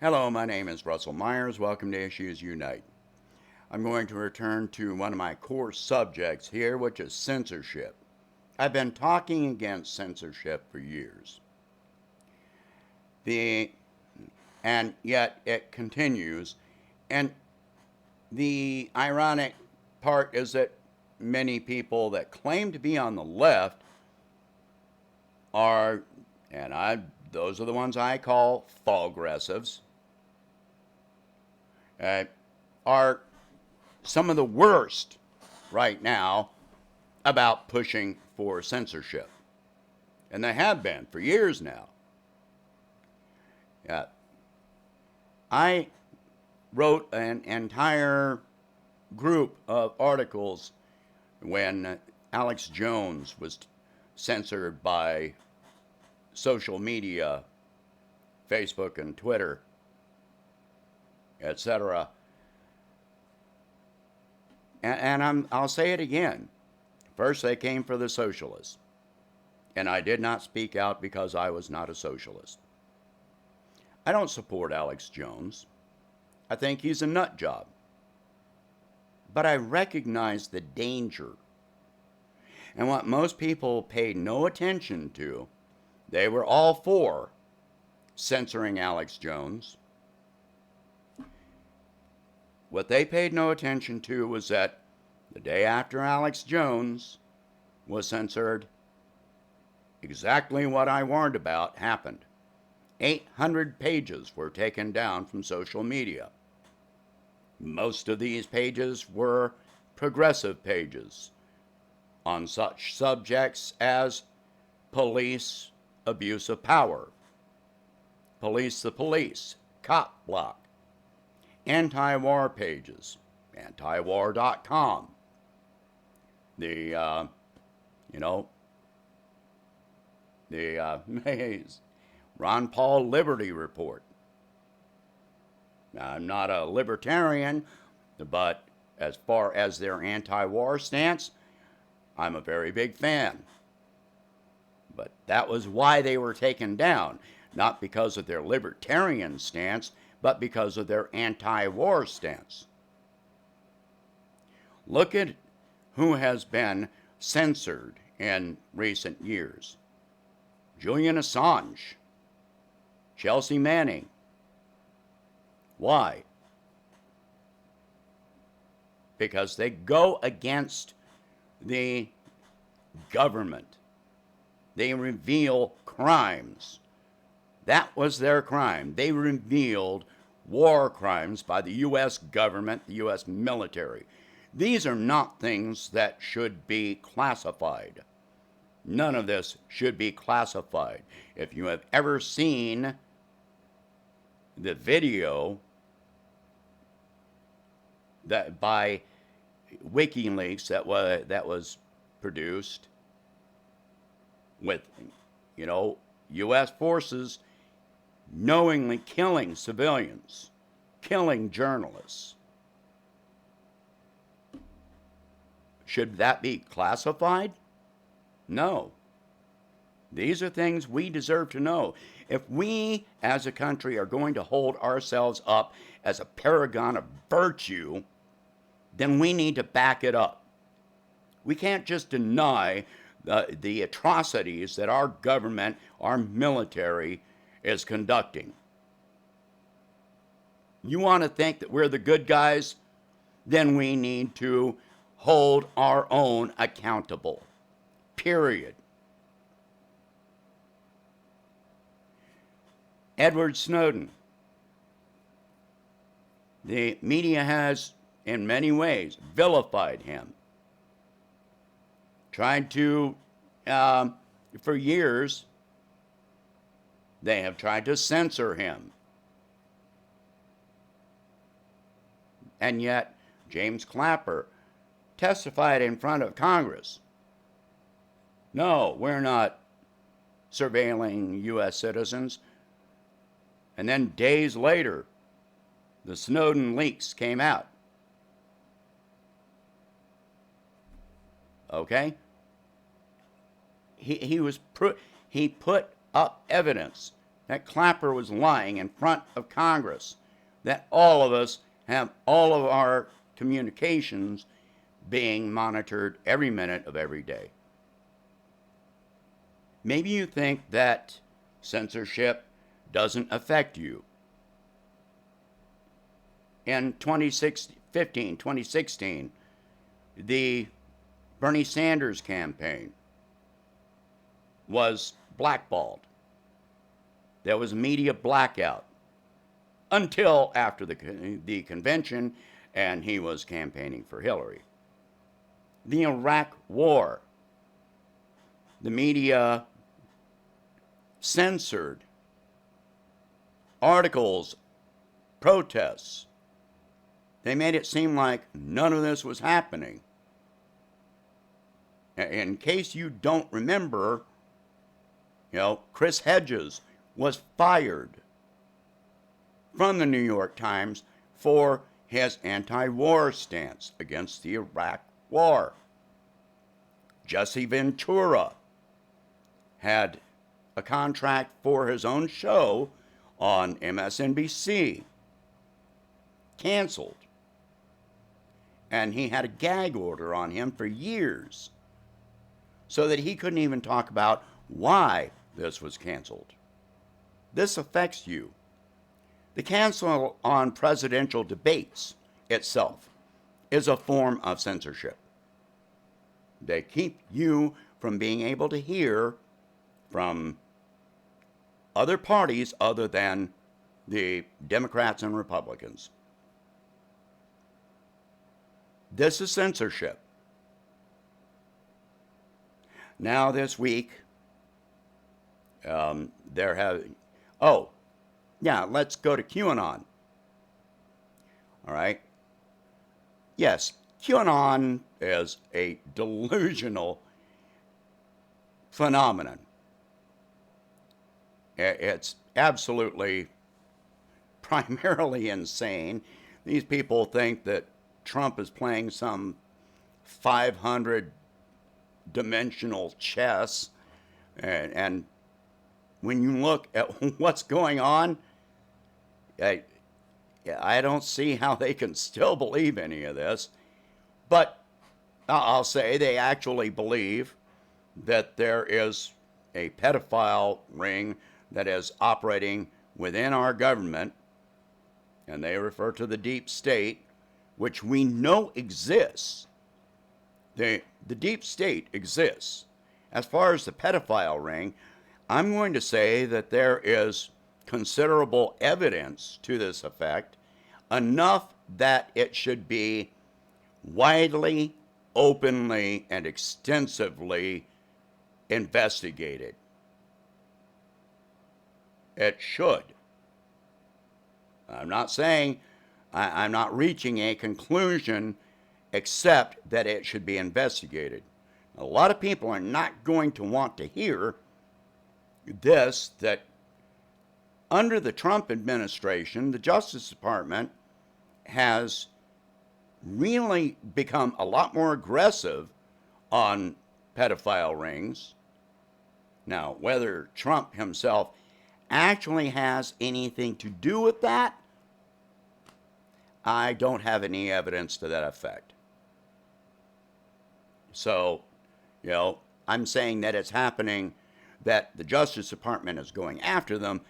Hello, my name is Russell Myers. Welcome to Issues Unite. I'm going to return to one of my core subjects here, which is censorship. I've been talking against censorship for years. And yet it continues. And the ironic part is that many people that claim to be on the left are, those are the ones I call fallgressives, are some of the worst right now about pushing for censorship. And they have been for years now. I wrote an entire group of articles when Alex Jones was censored by social media, Facebook and Twitter, etc. And I'll say it again. First, they came for the socialists. And I did not speak out because I was not a socialist. I don't support Alex Jones. I think he's a nut job. But I recognize the danger. And what most people paid no attention to, they were all for censoring Alex Jones. What they paid no attention to was that the day after Alex Jones was censored, exactly what I warned about happened. 800 pages were taken down from social media. Most of these pages were progressive pages on such subjects as police abuse of power, police the police, cop block, anti-war pages, antiwar.com, the Ron Paul Liberty Report. Now, I'm not a libertarian, but as far as their anti-war stance, I'm a very big fan. But that was why they were taken down, not because of their libertarian stance, but because of their anti-war stance. Look at who has been censored in recent years. Julian Assange, Chelsea Manning. Why? Because they go against the government. They reveal crimes. That was their crime. They revealed war crimes by the U.S. government, the U.S. military. These are not things that should be classified. None of this should be classified. If you have ever seen the video that by WikiLeaks that was produced with, U.S. forces knowingly killing civilians, killing journalists, should that be classified? No. These are things we deserve to know. If we as a country are going to hold ourselves up as a paragon of virtue, then we need to back it up. We can't just deny the atrocities that our government, our military is conducting. You want to think that we're the good guys? Then we need to hold our own accountable. Period. Edward Snowden. The media has, in many ways, vilified him. Tried to, for years, they have tried to censor him. And yet, James Clapper testified in front of Congress. No, we're not surveilling U.S. citizens. And then days later, the Snowden leaks came out. Okay? He put up evidence that Clapper was lying in front of Congress, that all of us have all of our communications being monitored every minute of every day. Maybe you think that censorship doesn't affect you. In 2016, the Bernie Sanders campaign was blackballed. There was a media blackout until after the convention, and he was campaigning for Hillary. The Iraq War, the media censored articles, protests. They made it seem like none of this was happening. In case you don't remember, Chris Hedges was fired from the New York Times for his anti-war stance against the Iraq War. Jesse Ventura had a contract for his own show on MSNBC canceled. And he had a gag order on him for years so that he couldn't even talk about why this was canceled. This affects you. The cancel on presidential debates itself is a form of censorship. They keep you from being able to hear from other parties other than the Democrats and Republicans. This is censorship. Now this week, let's go to QAnon. All right. Yes, QAnon is a delusional phenomenon. It's absolutely primarily insane. These people think that Trump is playing some 500-dimensional chess, and when you look at what's going on, I don't see how they can still believe any of this. But I'll say they actually believe that there is a pedophile ring that is operating within our government, and they refer to the deep state, which we know exists. The deep state exists. As far as the pedophile ring, I'm going to say that there is considerable evidence to this effect, enough that it should be widely, openly, and extensively investigated. It should. I'm not saying, I'm not reaching a conclusion except that it should be investigated. A lot of people are not going to want to hear this, that under the Trump administration, the Justice Department has really become a lot more aggressive on pedophile rings. Now, whether Trump himself actually has anything to do with that, I don't have any evidence to that effect. So, I'm saying that it's happening, that the Justice Department is going after them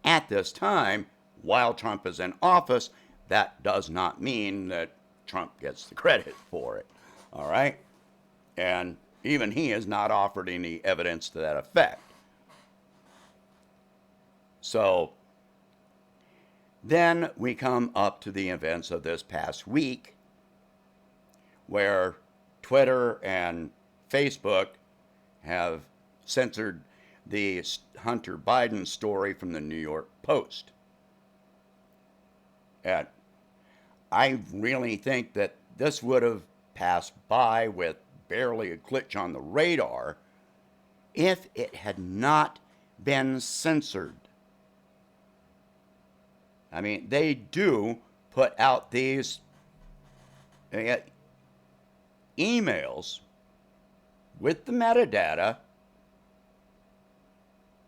at this time while Trump is in office. That does not mean that Trump gets the credit for it. All right? And even he has not offered any evidence to that effect. So then we come up to the events of this past week, where Twitter and Facebook have censored the Hunter Biden story from the New York Post. And I really think that this would have passed by with barely a glitch on the radar if it had not been censored. I mean, they do put out these emails with the metadata,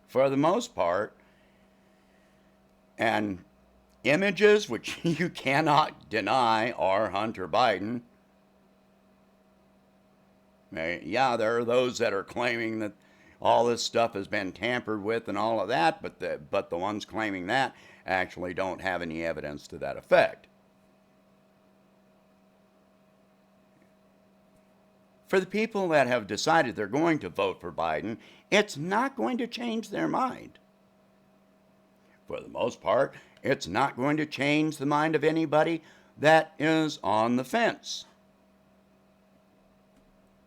for the most part, And images which you cannot deny are Hunter Biden. Yeah, there are those that are claiming that all this stuff has been tampered with and all of that, but the ones claiming that actually don't have any evidence to that effect. For the people that have decided they're going to vote for Biden, it's not going to change their mind. For the most part, it's not going to change the mind of anybody that is on the fence.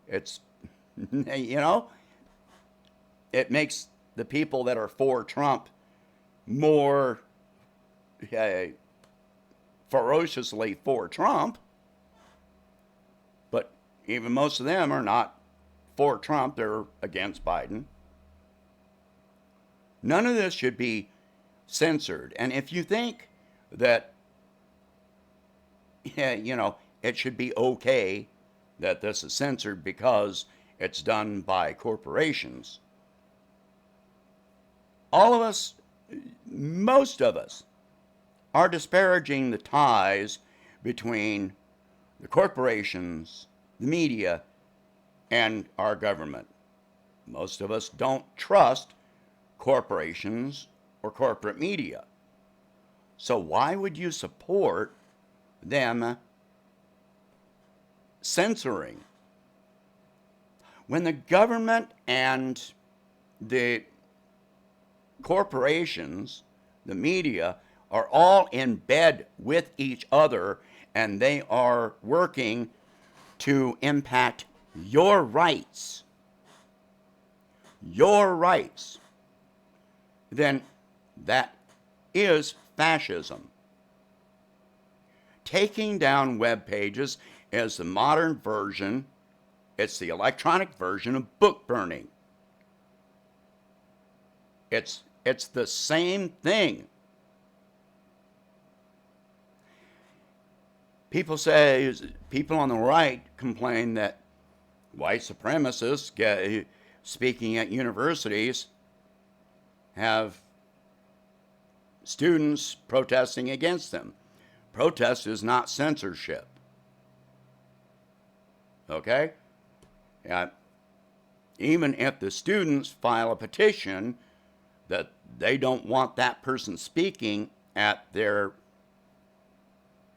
It's, you know, it makes the people that are for Trump more ferociously for Trump, but even most of them are not for Trump, they're against Biden. None of this should be censored. And if you think that, it should be okay that this is censored because it's done by corporations, all of us, most of us, are disparaging the ties between the corporations, the media, and our government. Most of us don't trust corporations or corporate media. So why would you support them censoring when the government and the corporations, the media, are all in bed with each other and they are working to impact your rights? Your rights. Then that is fascism. Taking down web pages is the modern version, it's the electronic version of book burning. It's the same thing. People on the right complain that white supremacists speaking at universities have students protesting against them. Protest is not censorship. Okay? Even if the students file a petition that they don't want that person speaking at their,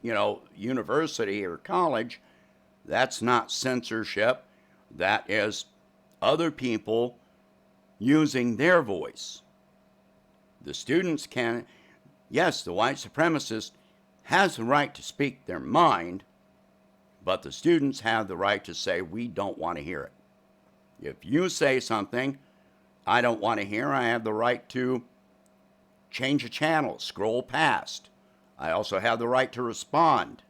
university or college, that's not censorship. That is other people using their voice. The students can, yes, the white supremacist has the right to speak their mind, but the students have the right to say, we don't want to hear it. If you say something I don't want to hear, I have the right to change a channel, scroll past. I also have the right to respond.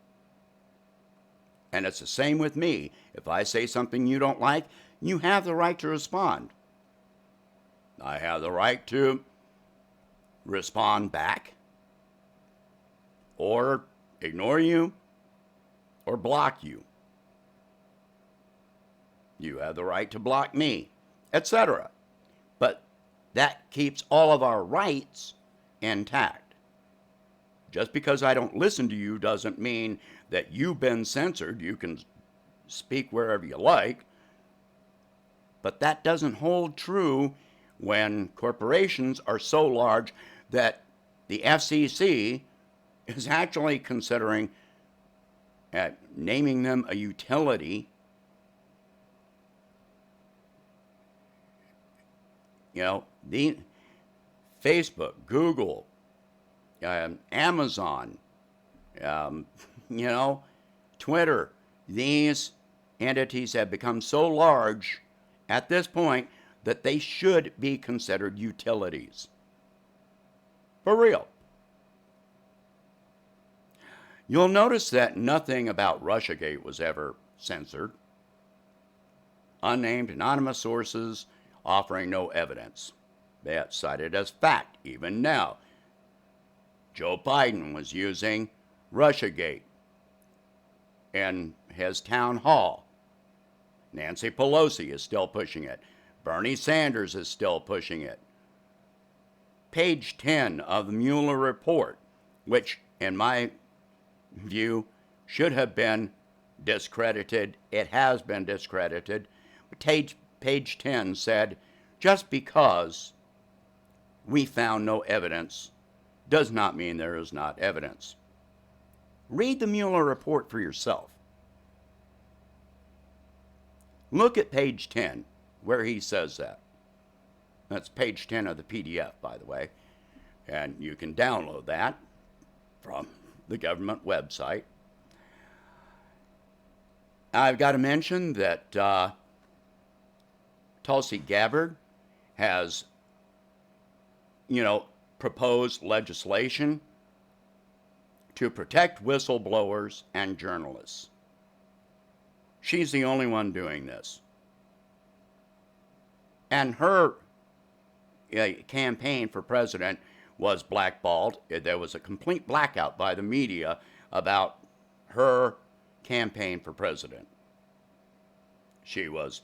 And it's the same with me. If I say something you don't like, you have the right to respond. I have the right to respond back, or ignore you, or block you. You have the right to block me, etc. But that keeps all of our rights intact. Just because I don't listen to you doesn't mean that you've been censored. You can speak wherever you like. But that doesn't hold true when corporations are so large that the FCC is actually considering naming them a utility. The Facebook, Google, Amazon, Twitter, these entities have become so large at this point that they should be considered utilities. For real. You'll notice that nothing about Russiagate was ever censored. Unnamed anonymous sources offering no evidence. That's cited as fact even now. Joe Biden was using Russiagate in his town hall. Nancy Pelosi is still pushing it. Bernie Sanders is still pushing it. page 10 of the Mueller report, which, in my view, should have been discredited. It has been discredited. Page 10 said, just because we found no evidence does not mean there is not evidence. Read the Mueller report for yourself. Look at page 10 where he says that. That's page 10 of the PDF, by the way, and you can download that from the government website. I've got to mention that Tulsi Gabbard has, proposed legislation to protect whistleblowers and journalists. She's the only one doing this. And her campaign for president was blackballed. There was a complete blackout by the media about her campaign for president. She was,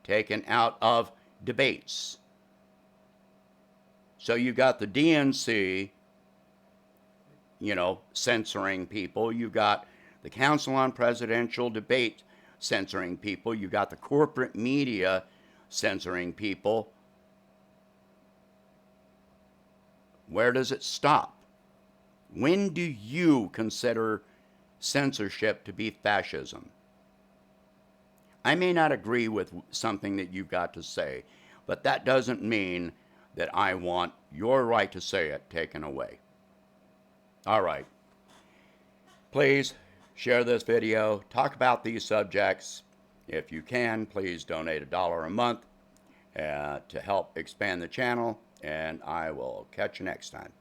taken out of debates. So you got the DNC, censoring people. You got the Council on Presidential Debate censoring people. You got the corporate media censoring people. Where does it stop? When do you consider censorship to be fascism? I may not agree with something that you've got to say, but that doesn't mean that I want your right to say it taken away. All right. Please share this video. Talk about these subjects. If you can, please donate $1 a month to help expand the channel, and I will catch you next time.